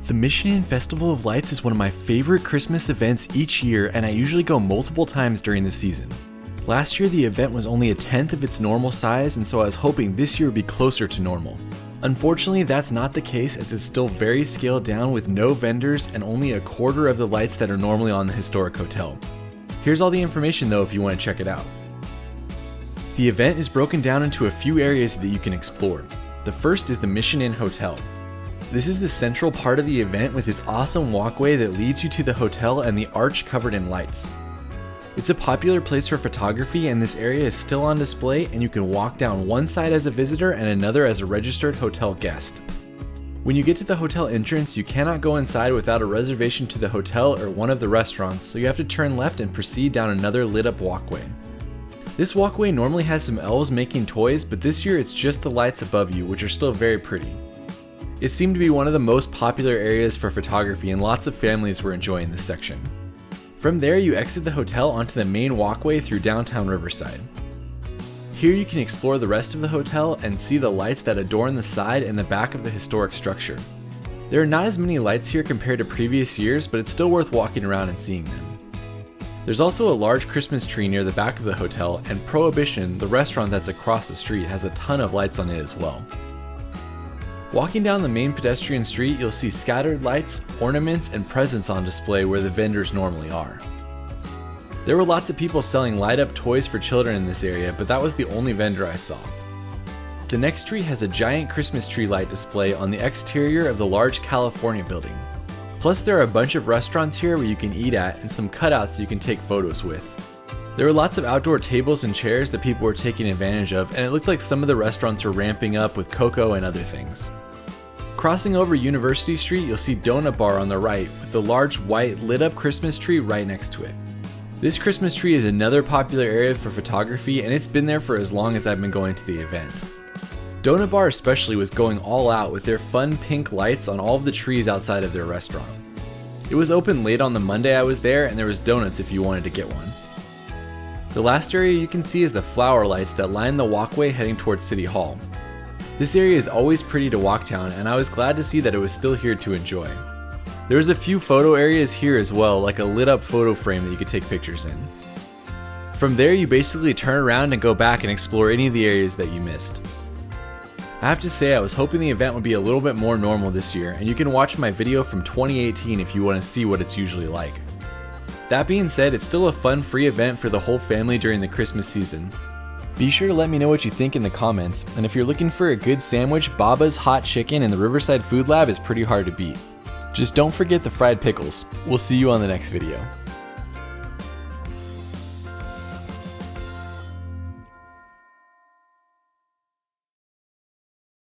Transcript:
The Mission Inn Festival of Lights is one of my favorite Christmas events each year, and I usually go multiple times during the season. Last year the event was only a tenth of its normal size, and so I was hoping this year would be closer to normal. Unfortunately, that's not the case, as it's still very scaled down with no vendors and only a quarter of the lights that are normally on the historic hotel. Here's all the information though if you want to check it out. The event is broken down into a few areas that you can explore. The first is the Mission Inn Hotel. This is the central part of the event with its awesome walkway that leads you to the hotel and the arch covered in lights. It's a popular place for photography, and this area is still on display, and you can walk down one side as a visitor and another as a registered hotel guest. When you get to the hotel entrance, you cannot go inside without a reservation to the hotel or one of the restaurants, so you have to turn left and proceed down another lit up walkway. This walkway normally has some elves making toys, but this year it's just the lights above you, which are still very pretty. It seemed to be one of the most popular areas for photography, and lots of families were enjoying this section. From there, you exit the hotel onto the main walkway through downtown Riverside. Here you can explore the rest of the hotel and see the lights that adorn the side and the back of the historic structure. There are not as many lights here compared to previous years, but it's still worth walking around and seeing them. There's also a large Christmas tree near the back of the hotel, and Prohibition, the restaurant that's across the street, has a ton of lights on it as well. Walking down the main pedestrian street, you'll see scattered lights, ornaments, and presents on display where the vendors normally are. There were lots of people selling light-up toys for children in this area, but that was the only vendor I saw. The next street has a giant Christmas tree light display on the exterior of the large California building. Plus, there are a bunch of restaurants here where you can eat at, and some cutouts that you can take photos with. There were lots of outdoor tables and chairs that people were taking advantage of, and it looked like some of the restaurants were ramping up with cocoa and other things. Crossing over University Street, you'll see Donut Bar on the right, with the large white lit up Christmas tree right next to it. This Christmas tree is another popular area for photography, and it's been there for as long as I've been going to the event. Donut Bar especially was going all out with their fun pink lights on all of the trees outside of their restaurant. It was open late on the Monday I was there, and there was donuts if you wanted to get one. The last area you can see is the flower lights that line the walkway heading towards City Hall. This area is always pretty to walk down, and I was glad to see that it was still here to enjoy. There was a few photo areas here as well, like a lit up photo frame that you could take pictures in. From there you basically turn around and go back and explore any of the areas that you missed. I have to say, I was hoping the event would be a little bit more normal this year, and you can watch my video from 2018 if you want to see what it's usually like. That being said, it's still a fun free event for the whole family during the Christmas season. Be sure to let me know what you think in the comments, and if you're looking for a good sandwich, Baba's Hot Chicken in the Riverside Food Lab is pretty hard to beat. Just don't forget the fried pickles. We'll see you on the next video.